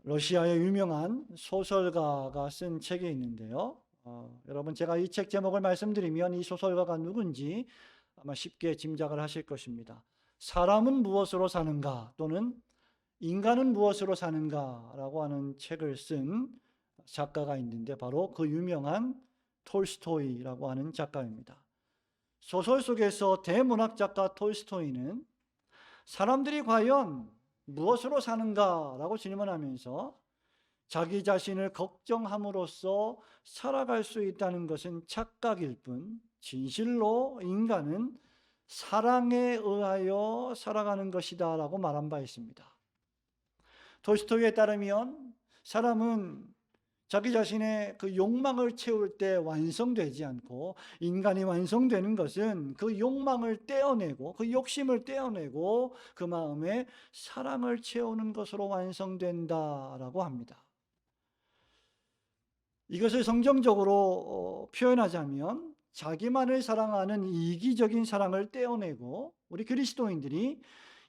러시아의 유명한 소설가가 쓴 책이 있는데요. 여러분, 제가 이 책 제목을 말씀드리면 이 소설가가 누군지 아마 쉽게 짐작을 하실 것입니다. 사람은 무엇으로 사는가, 또는 인간은 무엇으로 사는가라고 하는 책을 쓴 작가가 있는데, 바로 그 유명한 톨스토이라고 하는 작가입니다. 소설 속에서 대문학 작가 톨스토이는 사람들이 과연 무엇으로 사는가라고 질문하면서 자기 자신을 걱정함으로써 살아갈 수 있다는 것은 착각일 뿐, 진실로 인간은 사랑에 의하여 살아가는 것이다 라고 말한 바 있습니다. 톨스토이에 따르면 사람은 자기 자신의 그 욕망을 채울 때 완성되지 않고, 인간이 완성되는 것은 그 욕망을 떼어내고, 그 욕심을 떼어내고 그 마음에 사랑을 채우는 것으로 완성된다라고 합니다. 이것을 성경적으로 표현하자면, 자기만을 사랑하는 이기적인 사랑을 떼어내고 우리 그리스도인들이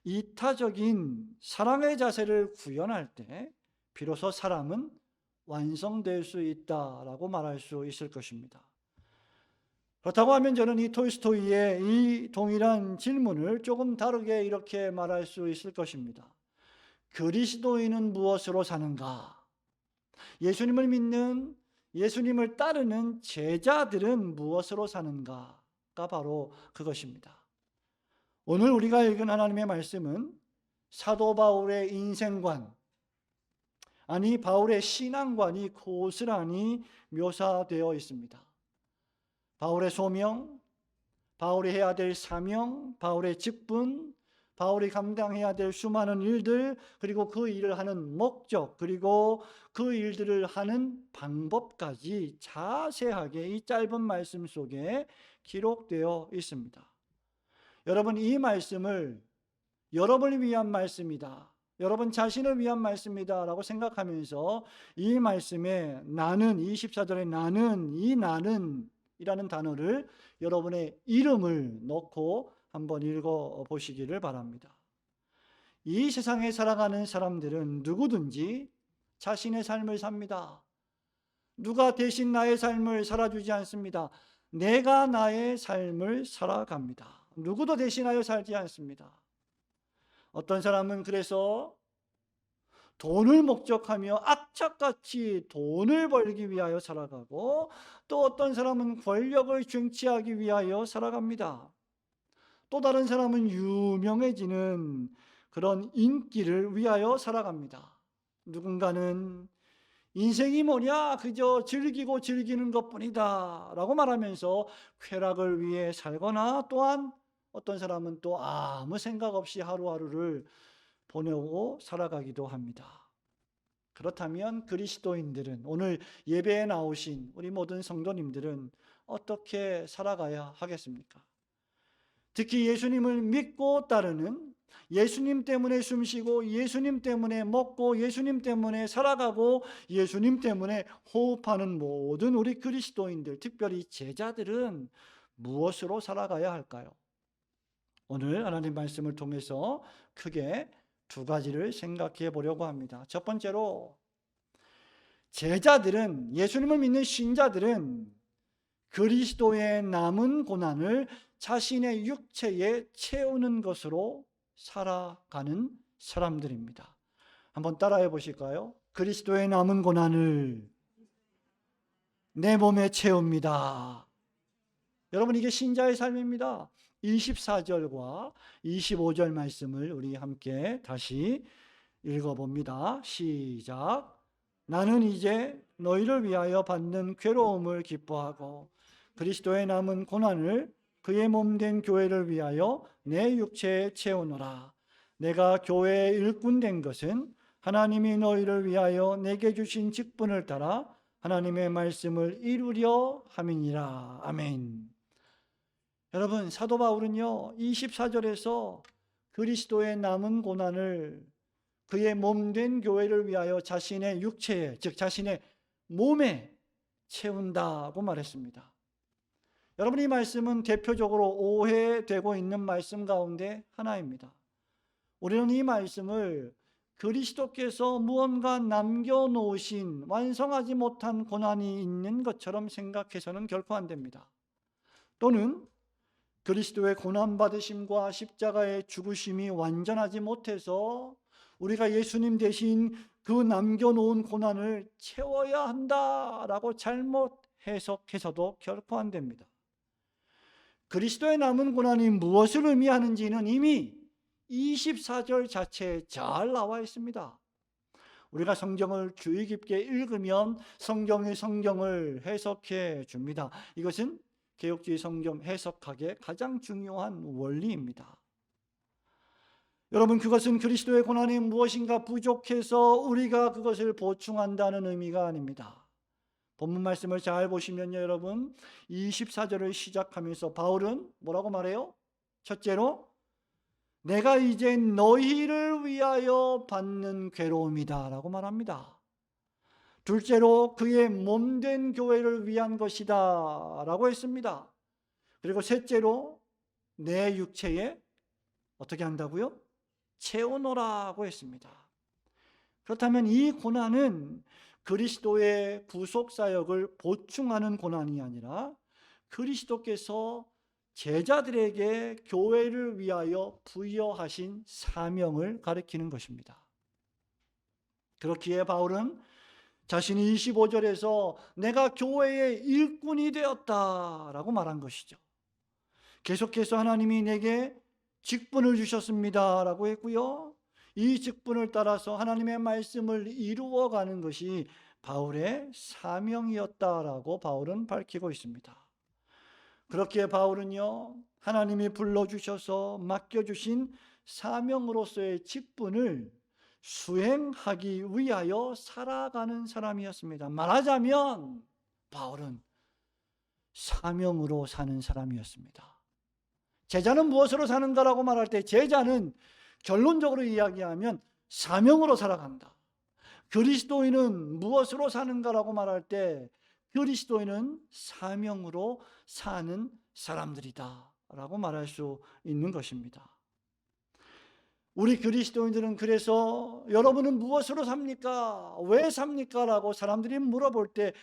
이타적인 사랑의 자세를 구현할 때 비로소 사람은 완성될 수 있다라고 말할 수 있을 것입니다. 그렇다고 하면 저는 이 톨스토이의 이 동일한 질문을 조금 다르게 이렇게 말할 수 있을 것입니다. 그리스도인은 무엇으로 사는가? 예수님을 믿는, 예수님을 따르는 제자들은 무엇으로 사는가가 바로 그것입니다. 오늘 우리가 읽은 하나님의 말씀은 사도 바울의 인생관, 아니 바울의 신앙관이 고스란히 묘사되어 있습니다. 바울의 소명, 바울이 해야 될 사명, 바울의 직분, 바울이 감당해야 될 수많은 일들, 그리고 그 일을 하는 목적, 그리고 그 일들을 하는 방법까지 자세하게 이 짧은 말씀 속에 기록되어 있습니다. 여러분, 이 말씀을 여러분을 위한 말씀이다, 여러분 자신을 위한 말씀이다 라고 생각하면서 이 말씀에 나는, 24절에 나는, 이 나는 이라는 단어를 여러분의 이름을 넣고 한번 읽어 보시기를 바랍니다. 이 세상에 살아가는 사람들은 누구든지 자신의 삶을 삽니다. 누가 대신 나의 삶을 살아주지 않습니다. 내가 나의 삶을 살아갑니다. 누구도 대신하여 살지 않습니다. 어떤 사람은 그래서 돈을 목적하며 악착같이 돈을 벌기 위하여 살아가고, 또 어떤 사람은 권력을 쟁취하기 위하여 살아갑니다. 또 다른 사람은 유명해지는 그런 인기를 위하여 살아갑니다. 누군가는 인생이 뭐냐, 그저 즐기고 즐기는 것뿐이다 라고 말하면서 쾌락을 위해 살거나, 또한 어떤 사람은 또 아무 생각 없이 하루하루를 보내고 살아가기도 합니다. 그렇다면 그리스도인들은, 오늘 예배에 나오신 우리 모든 성도님들은 어떻게 살아가야 하겠습니까? 특히 예수님을 믿고 따르는, 예수님 때문에 숨쉬고 예수님 때문에 먹고 예수님 때문에 살아가고 예수님 때문에 호흡하는 모든 우리 그리스도인들, 특별히 제자들은 무엇으로 살아가야 할까요? 오늘 하나님 말씀을 통해서 크게 두 가지를 생각해 보려고 합니다. 첫 번째로, 제자들은, 예수님을 믿는 신자들은 그리스도의 남은 고난을 자신의 육체에 채우는 것으로 살아가는 사람들입니다. 한번 따라해 보실까요? 그리스도의 남은 고난을 내 몸에 채웁니다. 여러분, 이게 신자의 삶입니다. 24절과 25절 말씀을 우리 함께 다시 읽어봅니다. 시작. 나는 이제 너희를 위하여 받는 괴로움을 기뻐하고 그리스도의 남은 고난을 그의 몸된 교회를 위하여 내 육체에 채우노라. 내가 교회의 일꾼 된 것은 하나님이 너희를 위하여 내게 주신 직분을 따라 하나님의 말씀을 이루려 함이니라. 아멘. 여러분, 사도 바울은요 24절에서 그리스도의 남은 고난을 그의 몸된 교회를 위하여 자신의 육체에, 즉 자신의 몸에 채운다고 말했습니다. 여러분, 이 말씀은 대표적으로 오해되고 있는 말씀 가운데 하나입니다. 우리는 이 말씀을 그리스도께서 무언가 남겨놓으신 완성하지 못한 고난이 있는 것처럼 생각해서는 결코 안 됩니다. 또는 그리스도의 고난받으심과 십자가의 죽으심이 완전하지 못해서 우리가 예수님 대신 그 남겨놓은 고난을 채워야 한다라고 잘못 해석해서도 결코 안 됩니다. 그리스도의 남은 고난이 무엇을 의미하는지는 이미 24절 자체에 잘 나와 있습니다. 우리가 성경을 주의 깊게 읽으면 성경이 성경을 해석해 줍니다. 이것은 개역주의 성경 해석학의 가장 중요한 원리입니다. 여러분, 그것은 그리스도의 고난이 무엇인가 부족해서 우리가 그것을 보충한다는 의미가 아닙니다. 본문 말씀을 잘 보시면요, 여러분, 24절을 시작하면서 바울은 뭐라고 말해요? 첫째로, 내가 이제 너희를 위하여 받는 괴로움이다 라고 말합니다. 둘째로, 그의 몸된 교회를 위한 것이다 라고 했습니다. 그리고 셋째로, 내 육체에 어떻게 한다고요? 채우노라고 했습니다. 그렇다면 이 고난은 그리스도의 구속사역을 보충하는 고난이 아니라 그리스도께서 제자들에게 교회를 위하여 부여하신 사명을 가리키는 것입니다. 그렇기에 바울은 자신이 25절에서 내가 교회의 일꾼이 되었다라고 말한 것이죠. 계속해서 하나님이 내게 직분을 주셨습니다 라고 했고요, 이 직분을 따라서 하나님의 말씀을 이루어가는 것이 바울의 사명이었다라고 바울은 밝히고 있습니다. 그렇기에 바울은요, 하나님이 불러주셔서 맡겨주신 사명으로서의 직분을 수행하기 위하여 살아가는 사람이었습니다. 말하자면 바울은 사명으로 사는 사람이었습니다. 제자는 무엇으로 사는가라고 말할 때 제자는 결론적으로 이야기하면 사명으로 살아간다. 그리스도인은 무엇으로 사는가라고 말할 때 그리스도인은 사명으로 사는 사람들이다 라고 말할 수 있는 것입니다. 우리 그리스도인들은 그래서 여러분은 무엇으로 삽니까? 왜 삽니까? 라고 사람들이 물어볼 때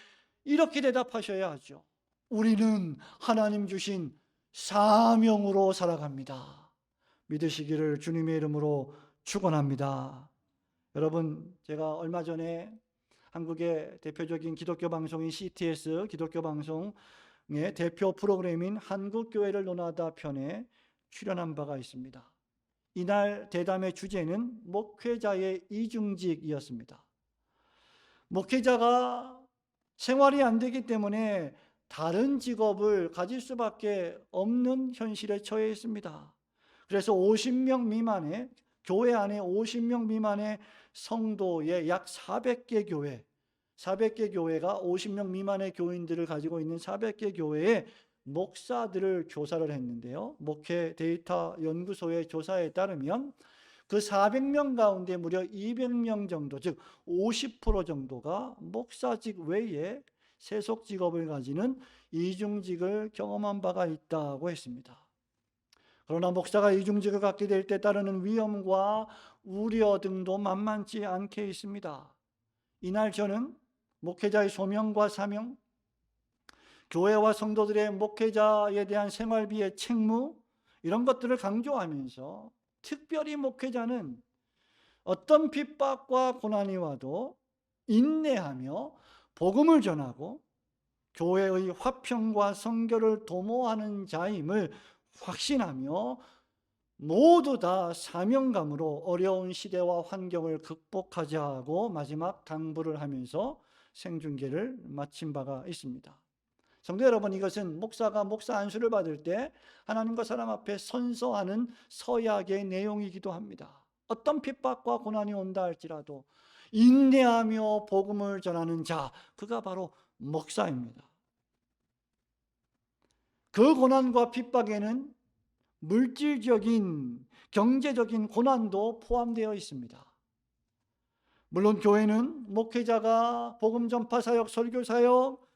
이렇게 대답하셔야 하죠. 우리는 하나님 주신 사명으로 살아갑니다. 믿으시기를 주님의 이름으로 축원합니다. 여러분, 제가 얼마 전에 한국의 대표적인 기독교 방송인 CTS 기독교 방송의 대표 프로그램인 한국교회를 논하다 편에 출연한 바가 있습니다. 이날 대담의 주제는 목회자의 이중직이었습니다. 목회자가 생활이 안 되기 때문에 다른 직업을 가질 수밖에 없는 현실에 처해 있습니다. 그래서 50명 미만의 교회 안에 50명 미만의 성도의 약 400개 교회, 400개 교회가 50명 미만의 교인들을 가지고 있는 400개 교회의 목사들을 조사를 했는데요, 목회 데이터 연구소의 조사에 따르면 그 400명 가운데 무려 200명 정도, 즉 50% 정도가 목사직 외에 세속 직업을 가지는 이중직을 경험한 바가 있다고 했습니다. 그러나 목사가 이중직을 갖게 될 때 따르는 위험과 우려 등도 만만치 않게 있습니다. 이날 저는 목회자의 소명과 사명, 교회와 성도들의 목회자에 대한 생활비의 책무, 이런 것들을 강조하면서 특별히 목회자는 어떤 핍박과 고난이 와도 인내하며 복음을 전하고 교회의 화평과 선교를 도모하는 자임을 확신하며 모두 다 사명감으로 어려운 시대와 환경을 극복하자고 마지막 당부를 하면서 생중계를 마친 바가 있습니다. 성도 여러분, 이것은 목사가 목사 안수를 받을 때 하나님과 사람 앞에 선서하는 서약의 내용이기도 합니다. 어떤 핍박과 고난이 온다 할지라도 인내하며 복음을 전하는 자, 그가 바로 목사입니다. 그 고난과 핍박에는 물질적인, 경제적인 고난도 포함되어 있습니다. 물론 교회는 목회자가 복음 전파 사역, 설교 사역,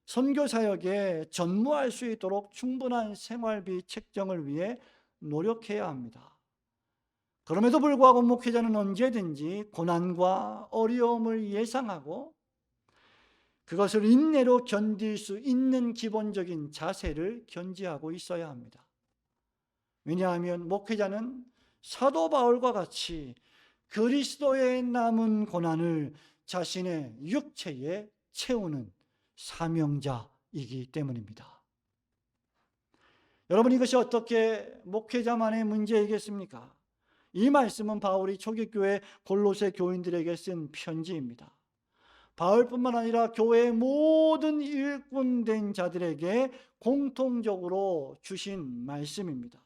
선교 사역에 전무할 수 있도록 충분한 생활비 책정을 위해 노력해야 합니다. 그럼에도 불구하고 목회자는 언제든지 고난과 어려움을 예상하고 그것을 인내로 견딜 수 있는 기본적인 자세를 견지하고 있어야 합니다. 왜냐하면 목회자는 사도 바울과 같이 그리스도의 남은 고난을 자신의 육체에 채우는 사명자이기 때문입니다. 여러분, 이것이 어떻게 목회자만의 문제이겠습니까? 이 말씀은 바울이 초기 교회 골로새 교인들에게 쓴 편지입니다. 바울뿐만 아니라 교회의 모든 일꾼된 자들에게 공통적으로 주신 말씀입니다.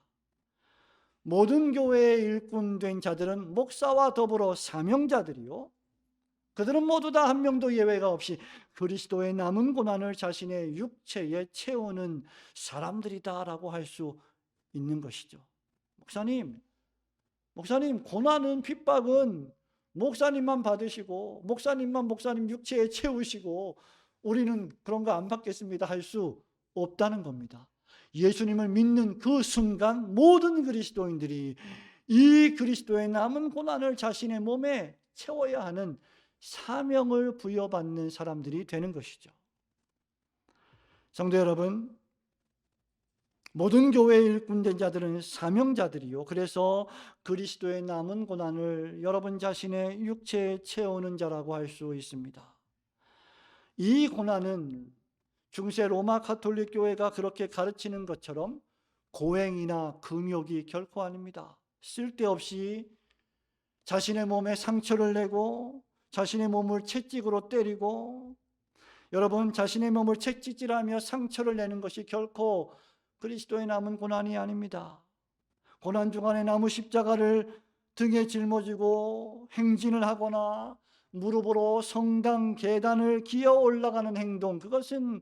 모든 교회의 일꾼된 자들은 목사와 더불어 사명자들이요, 그들은 모두 다 한 명도 예외가 없이 그리스도의 남은 고난을 자신의 육체에 채우는 사람들이다라고 할 수 있는 것이죠. 목사님, 고난은, 핍박은 목사님만 받으시고 목사님 육체에 채우시고 우리는 그런 거 안 받겠습니다 할 수 없다는 겁니다. 예수님을 믿는 그 순간 모든 그리스도인들이 이 그리스도의 남은 고난을 자신의 몸에 채워야 하는 사명을 부여받는 사람들이 되는 것이죠. 성도 여러분, 모든 교회의 일꾼된 자들은 사명자들이요, 그래서 그리스도의 남은 고난을 여러분 자신의 육체에 채우는 자라고 할 수 있습니다. 이 고난은 중세 로마 가톨릭 교회가 그렇게 가르치는 것처럼 고행이나 금욕이 결코 아닙니다. 쓸데없이 자신의 몸에 상처를 내고 자신의 몸을 채찍으로 때리고, 여러분, 자신의 몸을 채찍질하며 상처를 내는 것이 결코 그리스도의 남은 고난이 아닙니다. 고난 주간에 나무 십자가를 등에 짊어지고 행진을 하거나 무릎으로 성당 계단을 기어 올라가는 행동, 그것은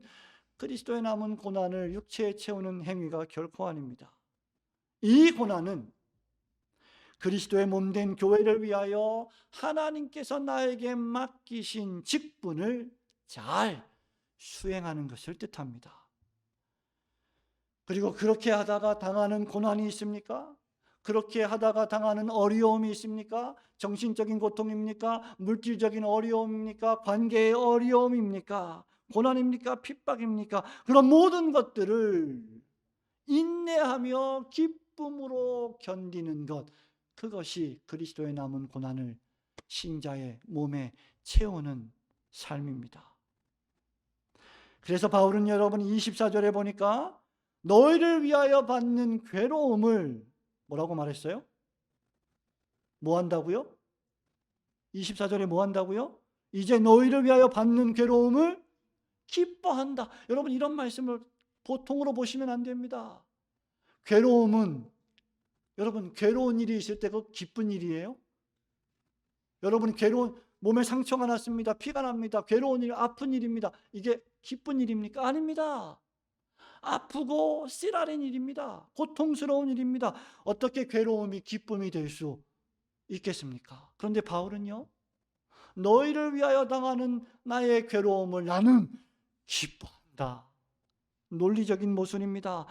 그리스도의 남은 고난을 육체에 채우는 행위가 결코 아닙니다. 이 고난은 그리스도의 몸된 교회를 위하여 하나님께서 나에게 맡기신 직분을 잘 수행하는 것을 뜻합니다. 그리고 그렇게 하다가 당하는 고난이 있습니까? 그렇게 하다가 당하는 어려움이 있습니까? 정신적인 고통입니까? 물질적인 어려움입니까? 관계의 어려움입니까? 고난입니까? 핍박입니까? 그런 모든 것들을 인내하며 기쁨으로 견디는 것, 그것이 그리스도의 남은 고난을 신자의 몸에 채우는 삶입니다. 그래서 바울은 여러분 24절에 보니까 너희를 위하여 받는 괴로움을 뭐라고 말했어요? 뭐 한다고요? 24절에 뭐 한다고요? 이제 너희를 위하여 받는 괴로움을 기뻐한다. 여러분, 이런 말씀을 보통으로 보시면 안 됩니다. 괴로움은, 여러분, 괴로운 일이 있을 때 그 기쁜 일이에요? 여러분, 몸에 상처가 났습니다. 피가 납니다. 괴로운 일, 아픈 일입니다. 이게 기쁜 일입니까? 아닙니다. 아프고 쓰라린 일입니다. 고통스러운 일입니다. 어떻게 괴로움이 기쁨이 될 수 있겠습니까? 그런데 바울은요, 너희를 위하여 당하는 나의 괴로움을 나는 기뻐한다. 논리적인 모순입니다.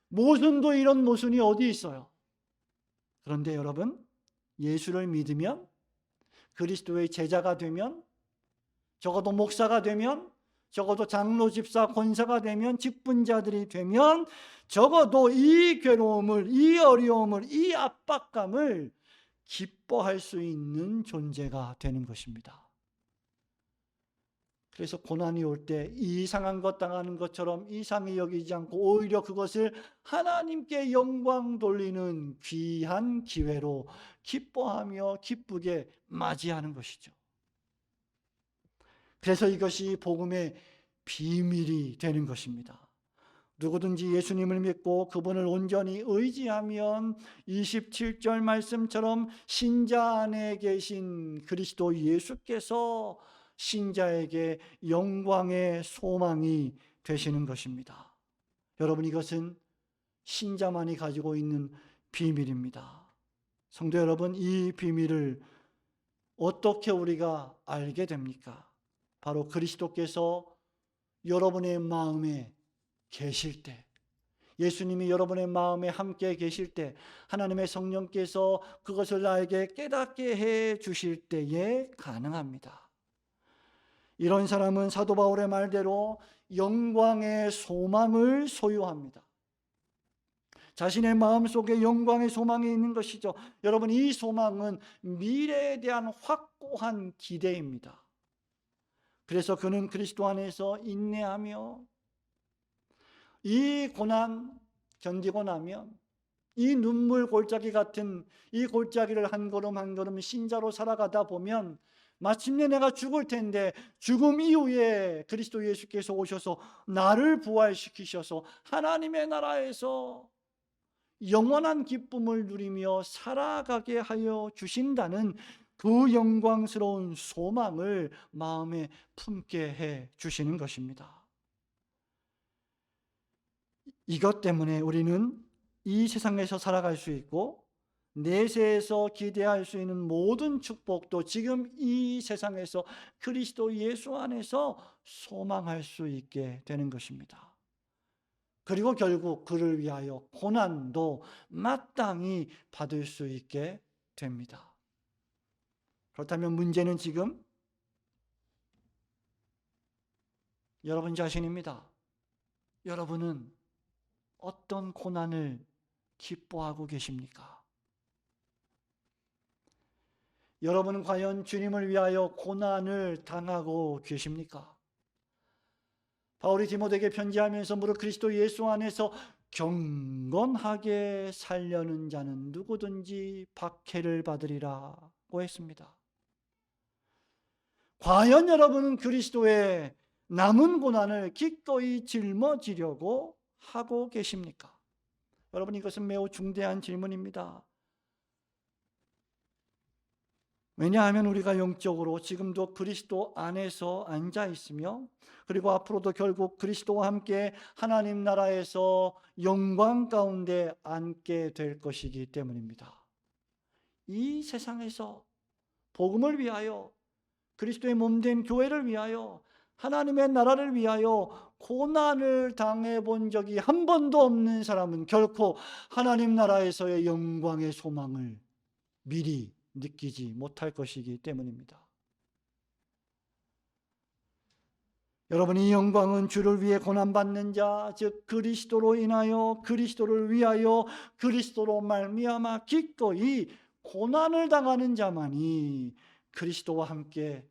모순도 이런 모순이 어디 있어요? 그런데 여러분, 예수를 믿으면, 그리스도의 제자가 되면, 적어도 목사가 되면, 적어도 장로, 집사, 권사가 되면, 직분자들이 되면 적어도 이 괴로움을, 이 어려움을, 이 압박감을 기뻐할 수 있는 존재가 되는 것입니다. 그래서 고난이 올 때 이상한 것 당하는 것처럼 이상히 여기지 않고 오히려 그것을 하나님께 영광 돌리는 귀한 기회로 기뻐하며 기쁘게 맞이하는 것이죠. 그래서 이것이 복음의 비밀이 되는 것입니다. 누구든지 예수님을 믿고 그분을 온전히 의지하면 27절 말씀처럼 신자 안에 계신 그리스도 예수께서 신자에게 영광의 소망이 되시는 것입니다. 여러분, 이것은 신자만이 가지고 있는 비밀입니다. 성도 여러분, 이 비밀을 어떻게 우리가 알게 됩니까? 바로 그리스도께서 여러분의 마음에 계실 때, 예수님이 여러분의 마음에 함께 계실 때, 하나님의 성령께서 그것을 나에게 깨닫게 해 주실 때에 가능합니다. 이런 사람은 사도 바울의 말대로 영광의 소망을 소유합니다. 자신의 마음속에 영광의 소망이 있는 것이죠. 여러분, 이 소망은 미래에 대한 확고한 기대입니다. 그래서 그는 그리스도 안에서 인내하며 이 고난 견디고 나면 이 눈물 골짜기 같은 이 골짜기를 한 걸음 한 걸음 신자로 살아가다 보면 마침내 내가 죽을 텐데 죽음 이후에 그리스도 예수께서 오셔서 나를 부활시키셔서 하나님의 나라에서 영원한 기쁨을 누리며 살아가게 하여 주신다는 그 영광스러운 소망을 마음에 품게 해 주시는 것입니다. 이것 때문에 우리는 이 세상에서 살아갈 수 있고 내세에서 기대할 수 있는 모든 축복도 지금 이 세상에서 그리스도 예수 안에서 소망할 수 있게 되는 것입니다. 그리고 결국 그를 위하여 고난도 마땅히 받을 수 있게 됩니다. 그렇다면 문제는 지금 여러분 자신입니다. 여러분은 어떤 고난을 기뻐하고 계십니까? 여러분은 과연 주님을 위하여 고난을 당하고 계십니까? 바울이 디모데에게 편지하면서 무릇 그리스도 예수 안에서 경건하게 살려는 자는 누구든지 박해를 받으리라고 했습니다. 과연 여러분은 그리스도의 남은 고난을 기꺼이 짊어지려고 하고 계십니까? 여러분, 이것은 매우 중대한 질문입니다. 왜냐하면 우리가 영적으로 지금도 그리스도 안에서 앉아 있으며 그리고 앞으로도 결국 그리스도와 함께 하나님 나라에서 영광 가운데 앉게 될 것이기 때문입니다. 이 세상에서 복음을 위하여, 그리스도의 몸된 교회를 위하여, 하나님의 나라를 위하여 고난을 당해본 적이 한 번도 없는 사람은 결코 하나님 나라에서의 영광의 소망을 미리 느끼지 못할 것이기 때문입니다. 여러분, 이 영광은 주를 위해 고난받는 자, 즉 그리스도로 인하여, 그리스도를 위하여, 그리스도로 말미암아 기꺼이 고난을 당하는 자만이 그리스도와 함께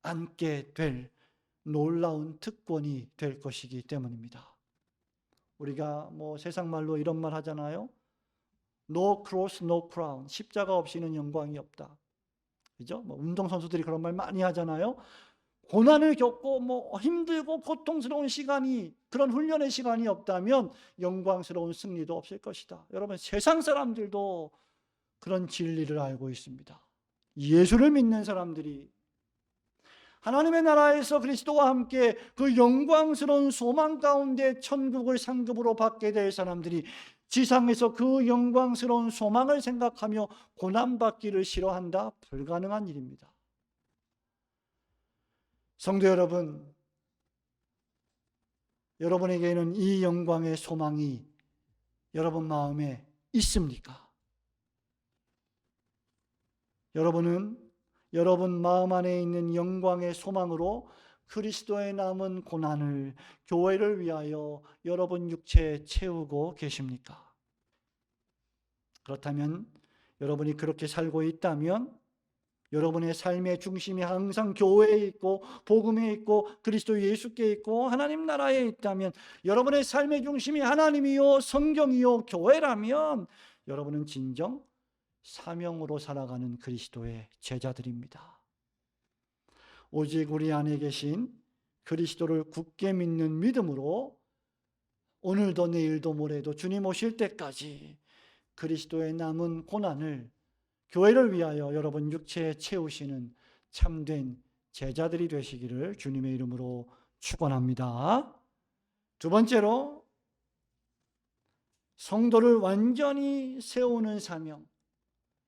앉게 될 놀라운 특권이 될 것이기 때문입니다. 우리가 세상 말로 이런 말 하잖아요. No cross, no crown. 십자가 없이는 영광이 없다. 그죠? 운동선수들이 그런 말 많이 하잖아요. 고난을 겪고 힘들고 고통스러운 시간이, 그런 훈련의 시간이 없다면 영광스러운 승리도 없을 것이다. 여러분, 세상 사람들도 그런 진리를 알고 있습니다. 예수를 믿는 사람들이 하나님의 나라에서 그리스도와 함께 그 영광스러운 소망 가운데 천국을 상급으로 받게 될 사람들이 지상에서 그 영광스러운 소망을 생각하며 고난받기를 싫어한다? 불가능한 일입니다. 성도 여러분, 여러분에게는 이 영광의 소망이 여러분 마음에 있습니까? 여러분은 여러분 마음 안에 있는 영광의 소망으로 그리스도의 남은 고난을 교회를 위하여 여러분 육체에 채우고 계십니까? 그렇다면, 여러분이 그렇게 살고 있다면 여러분의 삶의 중심이 항상 교회에 있고 복음에 있고 그리스도 예수께 있고 하나님 나라에 있다면, 여러분의 삶의 중심이 하나님이요 성경이요 교회라면 여러분은 진정 사명으로 살아가는 그리스도의 제자들입니다. 오직 우리 안에 계신 그리스도를 굳게 믿는 믿음으로 오늘도 내일도 모레도 주님 오실 때까지 그리스도의 남은 고난을 교회를 위하여 여러분 육체에 채우시는 참된 제자들이 되시기를 주님의 이름으로 축원합니다. 두 번째로, 성도를 완전히 세우는 사명.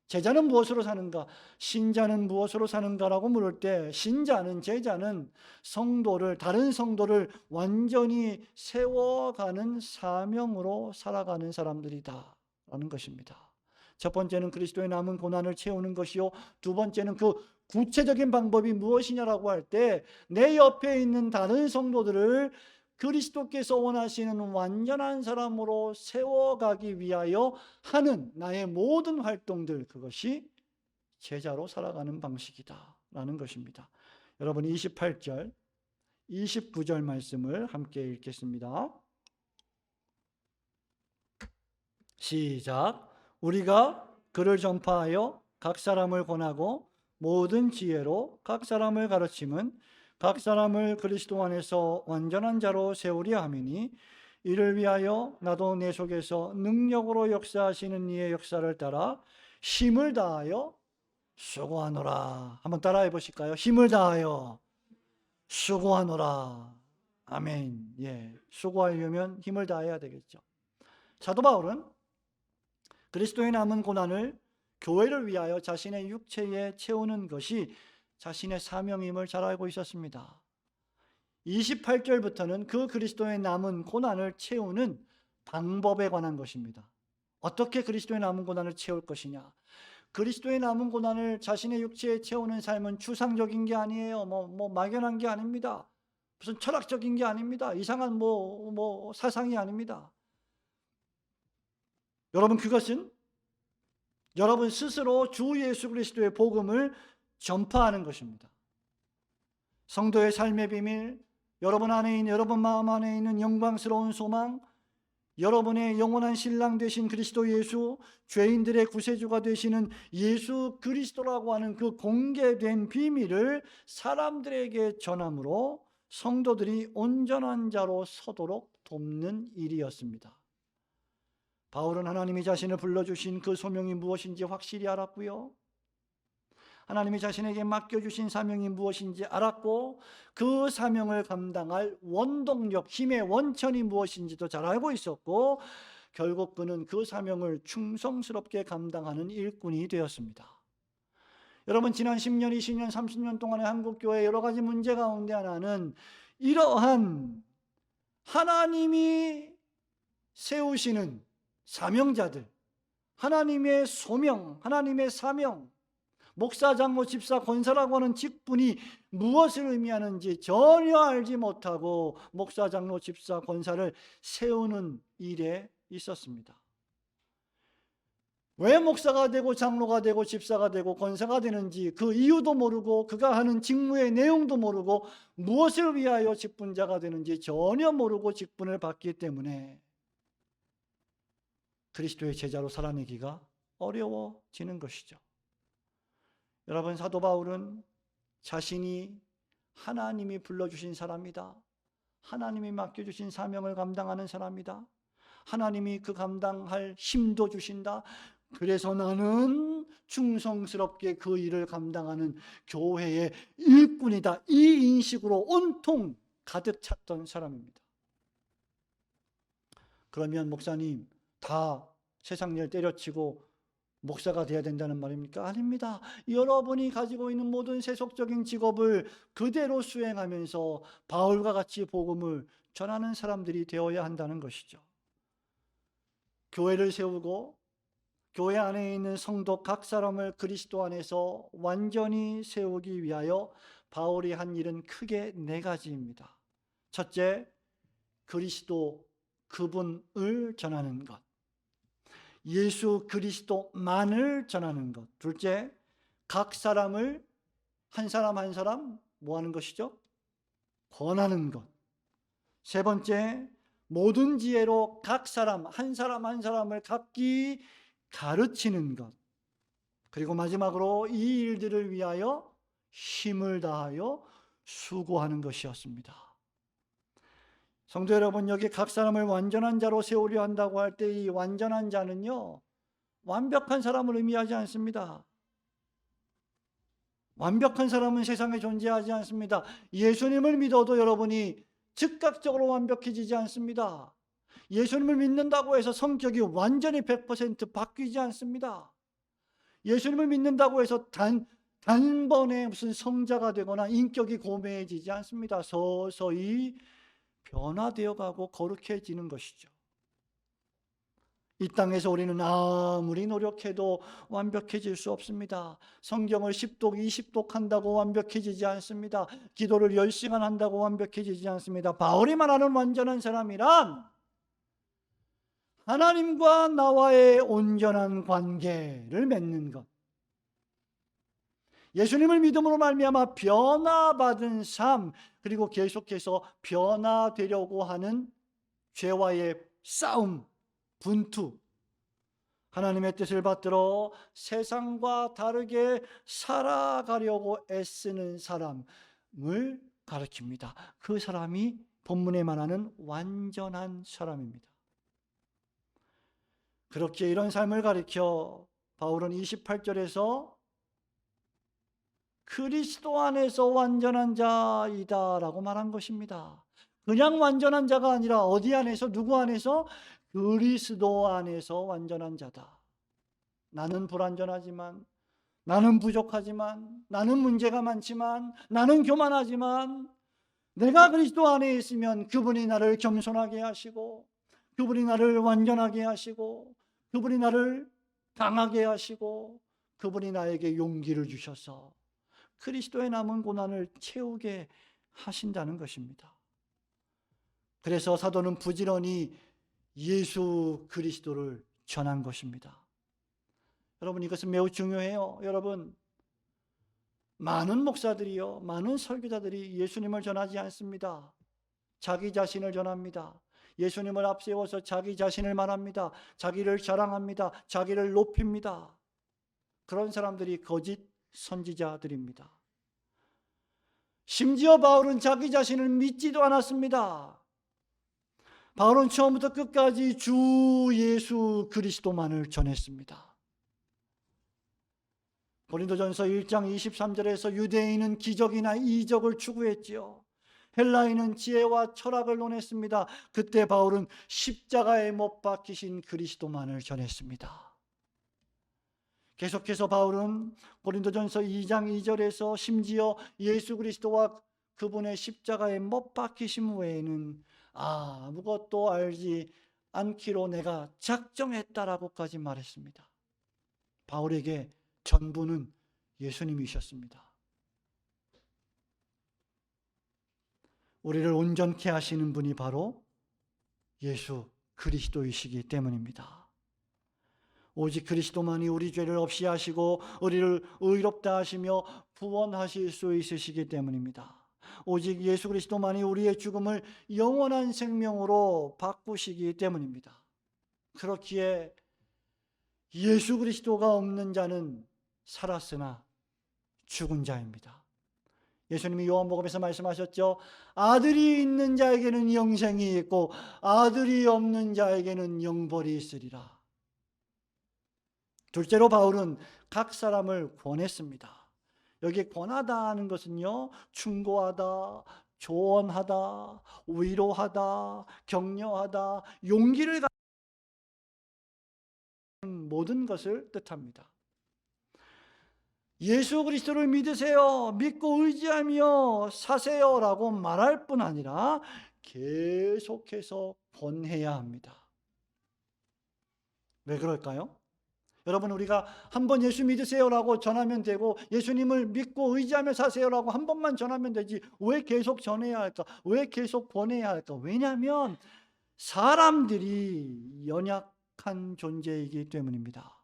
제자는 무엇으로 사는가? 신자는 무엇으로 사는가라고 물을 때 신자는, 제자는 성도를, 다른 성도를 완전히 세워가는 사명으로 살아가는 사람들이다 라는 것입니다. 첫 번째는 그리스도의 남은 고난을 채우는 것이요, 두 번째는 그 구체적인 방법이 무엇이냐라고 할 때 내 옆에 있는 다른 성도들을 그리스도께서 원하시는 완전한 사람으로 세워가기 위하여 하는 나의 모든 활동들, 그것이 제자로 살아가는 방식이다 라는 것입니다. 여러분 28절 29절 말씀을 함께 읽겠습니다. 시작. 우리가 그를 전파하여 각 사람을 권하고 모든 지혜로 각 사람을 가르침은 각 사람을 그리스도 안에서 완전한 자로 세우려 함이니 이를 위하여 나도 내 속에서 능력으로 역사하시는 이의 역사를 따라 힘을 다하여 수고하노라. 한번 따라해 보실까요? 힘을 다하여 수고하노라. 아멘. 예, 수고하려면 힘을 다해야 되겠죠. 사도 바울은 그리스도의 남은 고난을 교회를 위하여 자신의 육체에 채우는 것이 자신의 사명임을 잘 알고 있었습니다. 28절부터는 그 그리스도의 남은 고난을 채우는 방법에 관한 것입니다. 어떻게 그리스도의 남은 고난을 채울 것이냐? 그리스도의 남은 고난을 자신의 육체에 채우는 삶은 추상적인 게 아니에요. 막연한 게 아닙니다. 무슨 철학적인 게 아닙니다. 이상한 사상이 아닙니다. 여러분, 그것은 여러분 스스로 주 예수 그리스도의 복음을 전파하는 것입니다. 성도의 삶의 비밀, 여러분 안에 있는, 여러분 마음 안에 있는 영광스러운 소망, 여러분의 영원한 신랑 되신 그리스도 예수, 죄인들의 구세주가 되시는 예수 그리스도라고 하는 그 공개된 비밀을 사람들에게 전함으로 성도들이 온전한 자로 서도록 돕는 일이었습니다. 바울은 하나님이 자신을 불러주신 그 소명이 무엇인지 확실히 알았고요, 하나님이 자신에게 맡겨주신 사명이 무엇인지 알았고, 그 사명을 감당할 원동력, 힘의 원천이 무엇인지도 잘 알고 있었고, 결국 그는 그 사명을 충성스럽게 감당하는 일꾼이 되었습니다. 여러분, 지난 10년, 20년, 30년 동안의 한국교회의 여러 가지 문제 가운데 하나는 이러한 하나님이 세우시는 사명자들, 하나님의 소명, 하나님의 사명, 목사, 장로, 집사, 권사라고 하는 직분이 무엇을 의미하는지 전혀 알지 못하고 목사, 장로, 집사, 권사를 세우는 일에 있었습니다. 왜 목사가 되고 장로가 되고 집사가 되고 권사가 되는지 그 이유도 모르고, 그가 하는 직무의 내용도 모르고, 무엇을 위하여 직분자가 되는지 전혀 모르고 직분을 받기 때문에 그리스도의 제자로 살아내기가 어려워지는 것이죠. 여러분, 사도 바울은 자신이 하나님이 불러주신 사람이다, 하나님이 맡겨주신 사명을 감당하는 사람이다, 하나님이 그 감당할 힘도 주신다, 그래서 나는 충성스럽게 그 일을 감당하는 교회의 일꾼이다, 이 인식으로 온통 가득 찼던 사람입니다. 그러면 목사님, 다 세상 일 때려치고 목사가 되어야 된다는 말입니까? 아닙니다. 여러분이 가지고 있는 모든 세속적인 직업을 그대로 수행하면서 바울과 같이 복음을 전하는 사람들이 되어야 한다는 것이죠. 교회를 세우고 교회 안에 있는 성도 각 사람을 그리스도 안에서 완전히 세우기 위하여 바울이 한 일은 크게 4가지입니다. 첫째, 그리스도 그분을 전하는 것. 예수 그리스도만을 전하는 것. 둘째, 각 사람을 한 사람 한 사람 뭐 하는 것이죠? 권하는 것. 세 번째, 모든 지혜로 각 사람 한 사람을 각기 가르치는 것. 그리고 마지막으로 이 일들을 위하여 힘을 다하여 수고하는 것이었습니다. 성도 여러분, 여기 각 사람을 완전한 자로 세우려 한다고 할 때 이 완전한 자는요, 완벽한 사람을 의미하지 않습니다. 완벽한 사람은 세상에 존재하지 않습니다. 예수님을 믿어도 여러분이 즉각적으로 완벽해지지 않습니다. 예수님을 믿는다고 해서 성격이 완전히 100% 바뀌지 않습니다. 예수님을 믿는다고 해서 단번에 무슨 성자가 되거나 인격이 고매해지지 않습니다. 서서히 변화되어 가고 거룩해지는 것이죠. 이 땅에서 우리는 아무리 노력해도 완벽해질 수 없습니다. 성경을 10독, 20독 한다고 완벽해지지 않습니다. 기도를 10시간 한다고 완벽해지지 않습니다. 바울이 말하는 완전한 사람이란 하나님과 나와의 온전한 관계를 맺는 것, 예수님을 믿음으로 말미암아 변화받은 삶, 그리고 계속해서 변화되려고 하는 죄와의 싸움, 분투, 하나님의 뜻을 받들어 세상과 다르게 살아가려고 애쓰는 사람을 가르칩니다. 그 사람이 본문에 말하는 완전한 사람입니다. 그렇게 이런 삶을 가리켜 바울은 28절에서 그리스도 안에서 완전한 자이다라고 말한 것입니다. 그냥 완전한 자가 아니라 어디 안에서, 누구 안에서? 그리스도 안에서 완전한 자다. 나는 불완전하지만, 나는 부족하지만, 나는 문제가 많지만, 나는 교만하지만, 내가 그리스도 안에 있으면 그분이 나를 겸손하게 하시고, 그분이 나를 완전하게 하시고, 그분이 나를 강하게 하시고, 그분이 나에게 용기를 주셔서 그리스도의 남은 고난을 채우게 하신다는 것입니다. 그래서 사도는 부지런히 예수 그리스도를 전한 것입니다. 여러분, 이것은 매우 중요해요. 여러분, 많은 목사들이요, 많은 설교자들이 예수님을 전하지 않습니다. 자기 자신을 전합니다. 예수님을 앞세워서 자기 자신을 말합니다. 자기를 자랑합니다. 자기를 높입니다. 그런 사람들이 거짓 선지자들입니다. 심지어 바울은 자기 자신을 믿지도 않았습니다. 바울은 처음부터 끝까지 주 예수 그리스도만을 전했습니다. 고린도전서 1장 23절에서 유대인은 기적이나 이적을 추구했지요. 헬라인은 지혜와 철학을 논했습니다. 그때 바울은 십자가에 못 박히신 그리스도만을 전했습니다. 계속해서 바울은 고린도전서 2장 2절에서 심지어 예수 그리스도와 그분의 십자가에 못 박히심 외에는 아무것도 알지 않기로 내가 작정했다라고까지 말했습니다. 바울에게 전부는 예수님이셨습니다. 우리를 온전케 하시는 분이 바로 예수 그리스도이시기 때문입니다. 오직 그리스도만이 우리 죄를 없이 하시고 우리를 의롭다 하시며 구원하실 수 있으시기 때문입니다. 오직 예수 그리스도만이 우리의 죽음을 영원한 생명으로 바꾸시기 때문입니다. 그렇기에 예수 그리스도가 없는 자는 살았으나 죽은 자입니다. 예수님이 요한복음에서 말씀하셨죠. 아들이 있는 자에게는 영생이 있고 아들이 없는 자에게는 영벌이 있으리라. 둘째로 바울은 각 사람을 권했습니다. 여기 권하다는 것은요, 충고하다, 조언하다, 위로하다, 격려하다, 용기를 갖는 모든 것을 뜻합니다. 예수 그리스도를 믿으세요, 믿고 의지하며 사세요라고 말할 뿐 아니라 계속해서 권해야 합니다. 왜 그럴까요? 여러분, 우리가 한번 예수 믿으세요라고 전하면 되고 예수님을 믿고 의지하며 사세요라고 한 번만 전하면 되지 왜 계속 전해야 할까? 왜 계속 권해야 할까? 왜냐하면 사람들이 연약한 존재이기 때문입니다.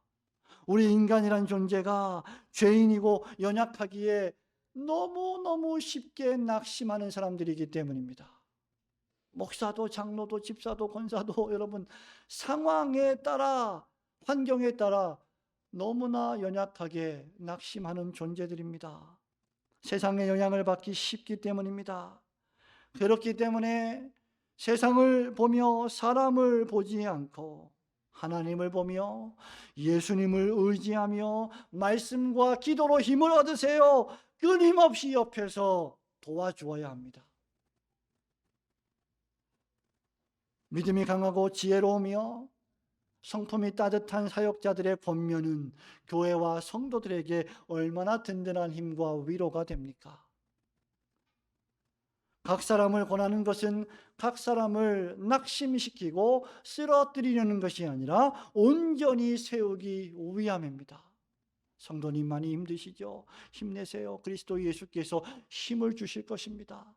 우리 인간이란 존재가 죄인이고 연약하기에 너무너무 쉽게 낙심하는 사람들이기 때문입니다. 목사도 장로도 집사도 권사도 여러분, 상황에 따라, 환경에 따라 너무나 연약하게 낙심하는 존재들입니다. 세상의 영향을 받기 쉽기 때문입니다. 그렇기 때문에 세상을 보며 사람을 보지 않고 하나님을 보며 예수님을 의지하며 말씀과 기도로 힘을 얻으세요. 끊임없이 옆에서 도와주어야 합니다. 믿음이 강하고 지혜로우며 성품이 따뜻한 사역자들의 권면은 교회와 성도들에게 얼마나 든든한 힘과 위로가 됩니까? 각 사람을 권하는 것은 각 사람을 낙심시키고 쓰러뜨리려는 것이 아니라 온전히 세우기 위함입니다. 성도님 많이 힘드시죠? 힘내세요. 그리스도 예수께서 힘을 주실 것입니다.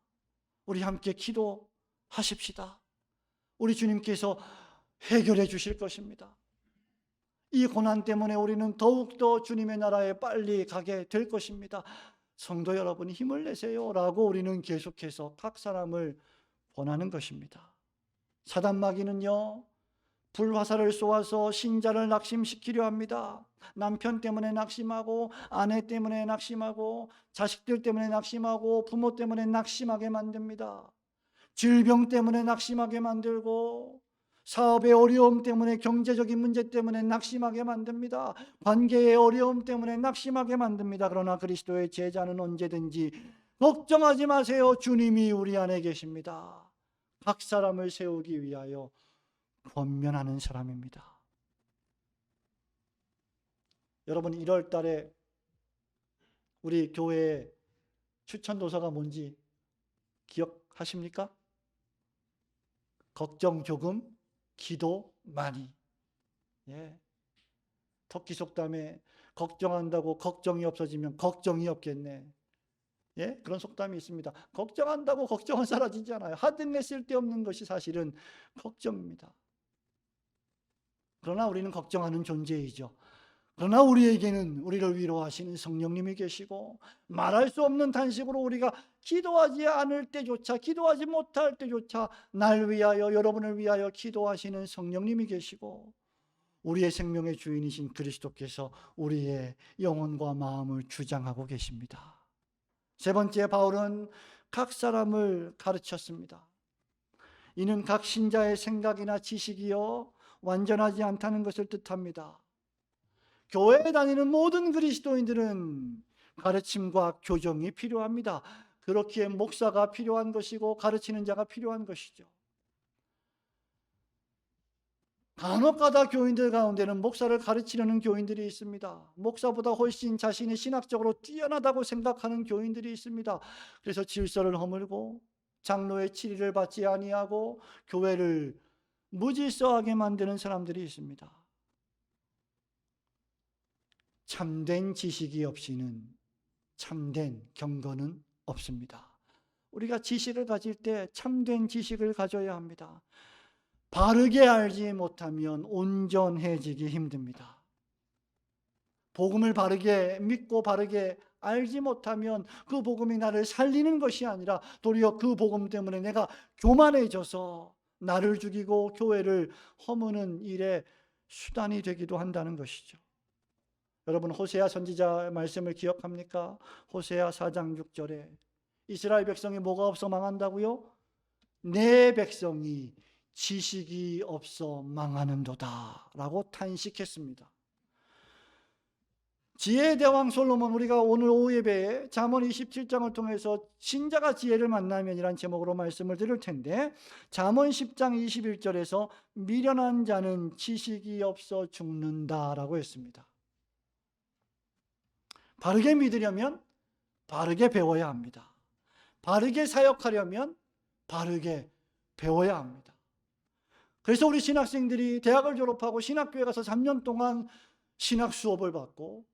우리 함께 기도하십시다. 우리 주님께서 해결해 주실 것입니다. 이 고난 때문에 우리는 더욱더 주님의 나라에 빨리 가게 될 것입니다. 성도 여러분 힘을 내세요 라고 우리는 계속해서 각 사람을 권하는 것입니다. 사단 마귀는요, 불화살을 쏘아서 신자를 낙심시키려 합니다. 남편 때문에 낙심하고, 아내 때문에 낙심하고, 자식들 때문에 낙심하고, 부모 때문에 낙심하게 만듭니다. 질병 때문에 낙심하게 만들고, 사업의 어려움 때문에, 경제적인 문제 때문에 낙심하게 만듭니다. 관계의 어려움 때문에 낙심하게 만듭니다. 그러나 그리스도의 제자는 언제든지 걱정하지 마세요. 주님이 우리 안에 계십니다. 각 사람을 세우기 위하여 권면하는 사람입니다. 여러분 1월 달에 우리 교회의 추천 도서가 뭔지 기억하십니까? 걱정 조금, 기도 많이. 예. 터키 속담에 걱정한다고 걱정이 없어지면 걱정이 없겠네. 예? 그런 속담이 있습니다. 걱정한다고 걱정은 사라지지 않아요. 하등에 쓸데없는 것이 사실은 걱정입니다. 그러나 우리는 걱정하는 존재이죠. 그러나 우리에게는 우리를 위로하시는 성령님이 계시고, 말할 수 없는 탄식으로 우리가 기도하지 않을 때조차, 기도하지 못할 때조차 날 위하여, 여러분을 위하여 기도하시는 성령님이 계시고, 우리의 생명의 주인이신 그리스도께서 우리의 영혼과 마음을 주장하고 계십니다. 세 번째, 바울은 각 사람을 가르쳤습니다. 이는 각 신자의 생각이나 지식이요 완전하지 않다는 것을 뜻합니다. 교회에 다니는 모든 그리스도인들은 가르침과 교정이 필요합니다. 그렇기에 목사가 필요한 것이고 가르치는 자가 필요한 것이죠. 간혹가다 교인들 가운데는 목사를 가르치려는 교인들이 있습니다. 목사보다 훨씬 자신이 신학적으로 뛰어나다고 생각하는 교인들이 있습니다. 그래서 질서를 허물고 장로의 치리를 받지 아니하고 교회를 무질서하게 만드는 사람들이 있습니다. 참된 지식이 없이는 참된 경건은 없습니다. 우리가 지식을 가질 때 참된 지식을 가져야 합니다. 바르게 알지 못하면 온전해지기 힘듭니다. 복음을 바르게 믿고 바르게 알지 못하면 그 복음이 나를 살리는 것이 아니라 도리어 그 복음 때문에 내가 교만해져서 나를 죽이고 교회를 허무는 일에 수단이 되기도 한다는 것이죠. 여러분 호세아 선지자 말씀을 기억합니까? 호세아 4장 6절에 이스라엘 백성이 뭐가 없어 망한다고요? 내 백성이 지식이 없어 망하는도다 라고 탄식했습니다. 지혜의 대왕 솔로몬, 우리가 오늘 오후 예배에 잠언 27장을 통해서 신자가 지혜를 만나면이란 제목으로 말씀을 드릴 텐데, 잠언 10장 21절에서 미련한 자는 지식이 없어 죽는다라고 했습니다. 바르게 믿으려면 바르게 배워야 합니다. 바르게 사역하려면 바르게 배워야 합니다. 그래서 우리 신학생들이 대학을 졸업하고 신학교에 가서 3년 동안 신학 수업을 받고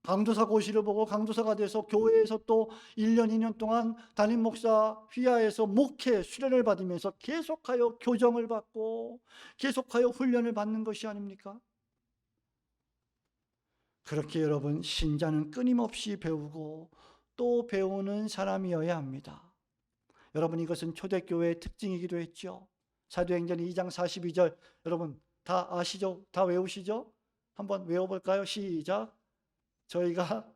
강도사 고시를 보고 강도사가 돼서 교회에서 또 1년, 2년 동안 담임 목사 휘하에서 목회 수련을 받으면서 계속하여 교정을 받고 계속하여 훈련을 받는 것이 아닙니까? 그렇게 여러분 신자는 끊임없이 배우고 또 배우는 사람이어야 합니다. 여러분 이것은 초대교회의 특징이기도 했죠. 사도행전 2장 42절 여러분 다 아시죠? 다 외우시죠? 한번 외워볼까요? 시작. 저희가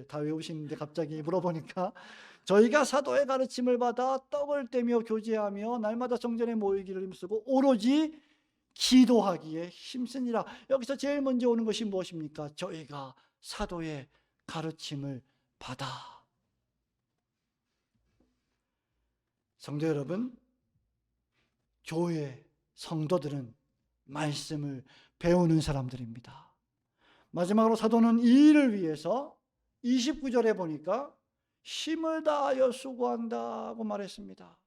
다 외우시는데 갑자기 물어보니까 저희가 사도의 가르침을 받아 떡을 떼며 교제하며 날마다 성전에 모이기를 힘쓰고 오로지 기도하기에 힘쓰니라. 여기서 제일 먼저 오는 것이 무엇입니까? 저희가 사도의 가르침을 받아. 성도 여러분, 교회 성도들은 말씀을 배우는 사람들입니다. 마지막으로 사도는 이 일을 위해서 29절에 보니까 힘을 다하여 수고한다고 말했습니다.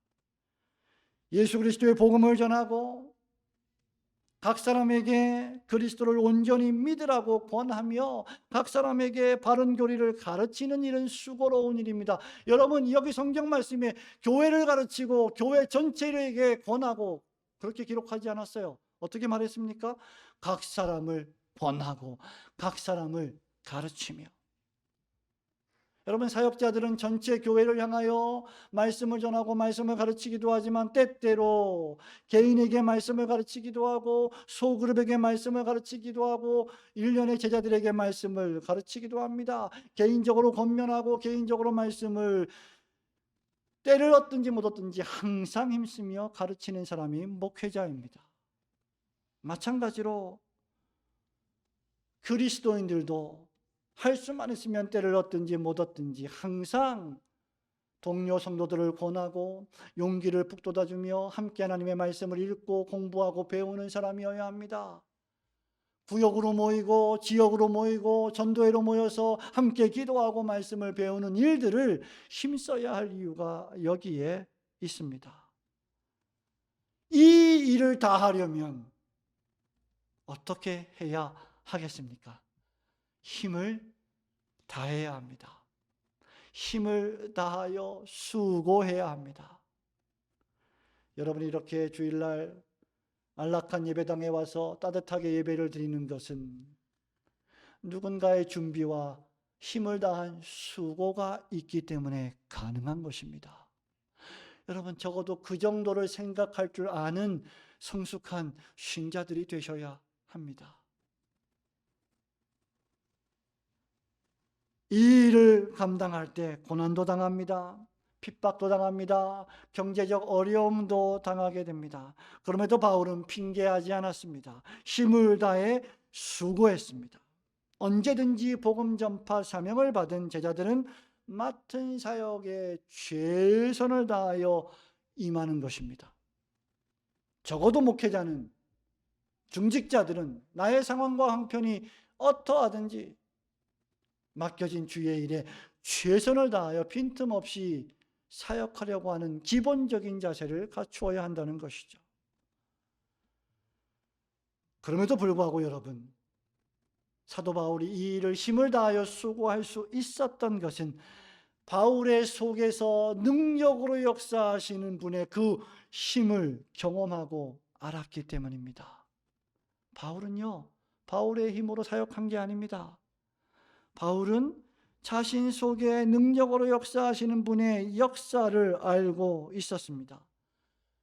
예수 그리스도의 복음을 전하고 각 사람에게 그리스도를 온전히 믿으라고 권하며 각 사람에게 바른 교리를 가르치는 일은 수고로운 일입니다. 여러분, 여기 성경 말씀에 교회를 가르치고 교회 전체에게 권하고 그렇게 기록하지 않았어요. 어떻게 말했습니까? 각 사람을 권하고 각 사람을 가르치며. 여러분, 사역자들은 전체 교회를 향하여 말씀을 전하고 말씀을 가르치기도 하지만 때때로 개인에게 말씀을 가르치기도 하고 소그룹에게 말씀을 가르치기도 하고 일련의 제자들에게 말씀을 가르치기도 합니다. 개인적으로 권면하고 개인적으로 말씀을 때를 얻든지 못 얻든지 항상 힘쓰며 가르치는 사람이 목회자입니다. 마찬가지로 그리스도인들도 할 수만 있으면 때를 얻든지 못 얻든지 항상 동료 성도들을 권하고 용기를 북돋아주며 함께 하나님의 말씀을 읽고 공부하고 배우는 사람이어야 합니다. 구역으로 모이고 지역으로 모이고 전도회로 모여서 함께 기도하고 말씀을 배우는 일들을 힘써야 할 이유가 여기에 있습니다. 이 일을 다 하려면 어떻게 해야 하겠습니까? 힘을 다해야 합니다. 힘을 다하여 수고해야 합니다. 여러분이 이렇게 주일날 안락한 예배당에 와서 따뜻하게 예배를 드리는 것은 누군가의 준비와 힘을 다한 수고가 있기 때문에 가능한 것입니다. 여러분, 적어도 그 정도를 생각할 줄 아는 성숙한 신자들이 되셔야 합니다. 이 일을 감당할 때 고난도 당합니다. 핍박도 당합니다. 경제적 어려움도 당하게 됩니다. 그럼에도 바울은 핑계하지 않았습니다. 힘을 다해 수고했습니다. 언제든지 복음 전파 사명을 받은 제자들은 맡은 사역에 최선을 다하여 임하는 것입니다. 적어도 목회자는, 중직자들은 나의 상황과 형편이 어떠하든지 맡겨진 주의 일에 최선을 다하여 빈틈없이 사역하려고 하는 기본적인 자세를 갖추어야 한다는 것이죠. 그럼에도 불구하고 여러분, 사도 바울이 이 일을 힘을 다하여 수고할 수 있었던 것은 바울의 속에서 능력으로 역사하시는 분의 그 힘을 경험하고 알았기 때문입니다. 바울은요, 바울의 힘으로 사역한 게 아닙니다. 바울은 자신 속에 능력으로 역사하시는 분의 역사를 알고 있었습니다.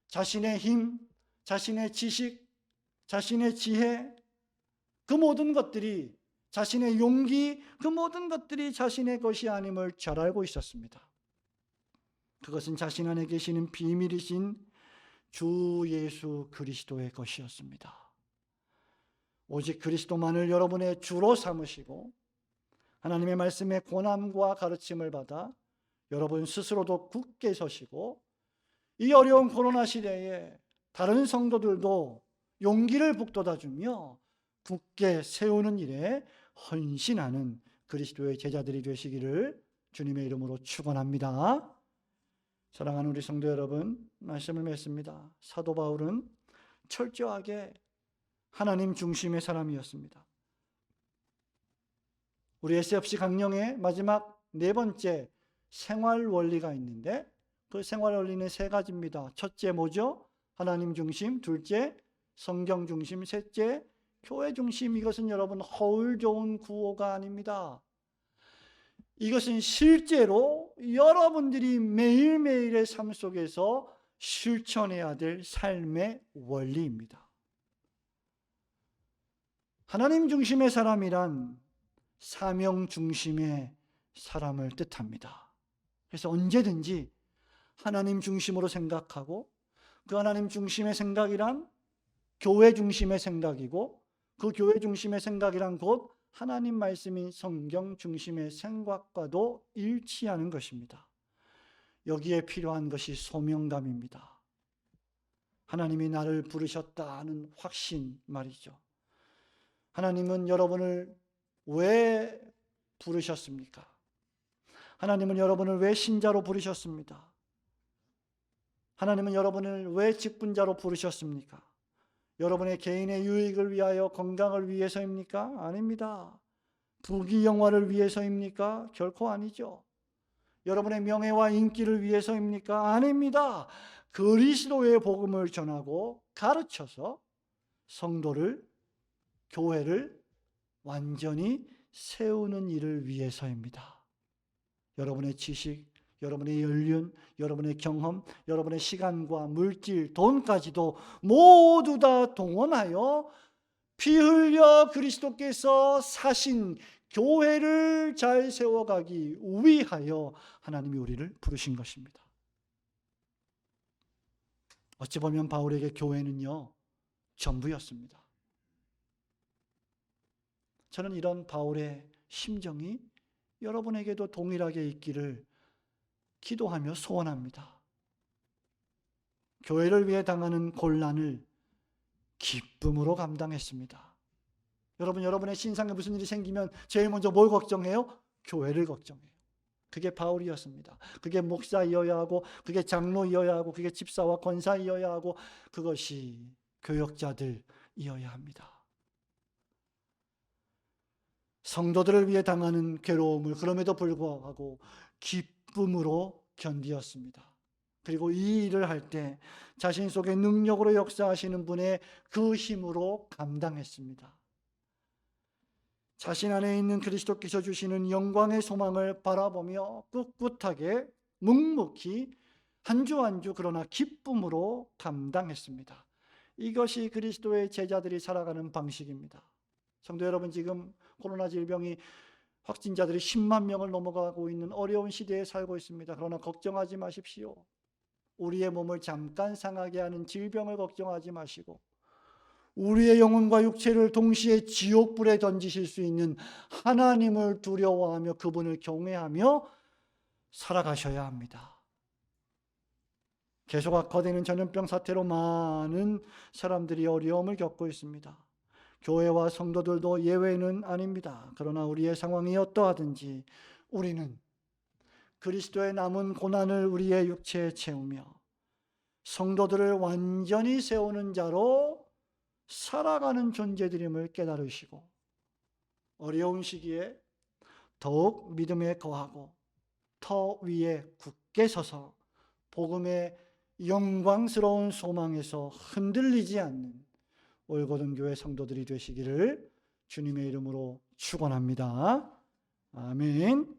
자신의 힘, 자신의 지식, 자신의 지혜, 그 모든 것들이, 자신의 용기, 그 모든 것들이 자신의 것이 아님을 잘 알고 있었습니다. 그것은 자신 안에 계시는 비밀이신 주 예수 그리스도의 것이었습니다. 오직 그리스도만을 여러분의 주로 삼으시고 하나님의 말씀에 권함과 가르침을 받아 여러분 스스로도 굳게 서시고 이 어려운 코로나 시대에 다른 성도들도 용기를 북돋아주며 굳게 세우는 일에 헌신하는 그리스도의 제자들이 되시기를 주님의 이름으로 축원합니다. 사랑하는 우리 성도 여러분, 말씀을 맺습니다. 사도 바울은 철저하게 하나님 중심의 사람이었습니다. 우리 SFC 강령의 마지막 네 번째 생활 원리가 있는데 그 생활 원리는 세 가지입니다. 첫째 뭐죠? 하나님 중심. 둘째 성경 중심. 셋째 교회 중심. 이것은 여러분 허울 좋은 구호가 아닙니다. 이것은 실제로 여러분들이 매일매일의 삶 속에서 실천해야 될 삶의 원리입니다. 하나님 중심의 사람이란 사명 중심의 사람을 뜻합니다. 그래서 언제든지 하나님 중심으로 생각하고 그 하나님 중심의 생각이란 교회 중심의 생각이고 그 교회 중심의 생각이란 곧 하나님 말씀인 성경 중심의 생각과도 일치하는 것입니다. 여기에 필요한 것이 소명감입니다. 하나님이 나를 부르셨다 하는 확신 말이죠. 하나님은 여러분을 왜 부르셨습니까? 하나님은 여러분을 왜 신자로 부르셨습니다? 하나님은 여러분을 왜 직분자로 부르셨습니까? 여러분의 개인의 유익을 위하여, 건강을 위해서입니까? 아닙니다. 부귀영화를 위해서입니까? 결코 아니죠. 여러분의 명예와 인기를 위해서입니까? 아닙니다. 그리스도의 복음을 전하고 가르쳐서 성도를, 교회를 완전히 세우는 일을 위해서입니다. 여러분의 지식, 여러분의 연륜, 여러분의 경험, 여러분의 시간과 물질, 돈까지도 모두 다 동원하여 피 흘려 그리스도께서 사신 교회를 잘 세워가기 위하여 하나님이 우리를 부르신 것입니다. 어찌 보면 바울에게 교회는요, 전부였습니다. 저는 이런 바울의 심정이 여러분에게도 동일하게 있기를 기도하며 소원합니다. 교회를 위해 당하는 곤란을 기쁨으로 감당했습니다. 여러분의 신상에 무슨 일이 생기면 제일 먼저 뭘 걱정해요? 교회를 걱정해요. 그게 바울이었습니다. 그게 목사이어야 하고, 그게 장로이어야 하고, 그게 집사와 권사이어야 하고, 그것이 교역자들이어야 합니다. 성도들을 위해 당하는 괴로움을 그럼에도 불구하고 기쁨으로 견디었습니다. 그리고 이 일을 할 때 자신 속에 능력으로 역사하시는 분의 그 힘으로 감당했습니다. 자신 안에 있는 그리스도께서 주시는 영광의 소망을 바라보며 꿋꿋하게 묵묵히 한 주 한 주 그러나 기쁨으로 감당했습니다. 이것이 그리스도의 제자들이 살아가는 방식입니다. 성도 여러분, 지금 코로나 질병이 확진자들이 10만 명을 넘어가고 있는 어려운 시대에 살고 있습니다. 그러나 걱정하지 마십시오. 우리의 몸을 잠깐 상하게 하는 질병을 걱정하지 마시고 우리의 영혼과 육체를 동시에 지옥불에 던지실 수 있는 하나님을 두려워하며 그분을 경외하며 살아가셔야 합니다. 계속 악화되는 전염병 사태로 많은 사람들이 어려움을 겪고 있습니다. 교회와 성도들도 예외는 아닙니다. 그러나 우리의 상황이 어떠하든지 우리는 그리스도의 남은 고난을 우리의 육체에 채우며 성도들을 완전히 세우는 자로 살아가는 존재들임을 깨달으시고 어려운 시기에 더욱 믿음에 거하고 터 위에 굳게 서서 복음의 영광스러운 소망에서 흔들리지 않는 올고든 교회 성도들이 되시기를 주님의 이름으로 축원합니다. 아멘.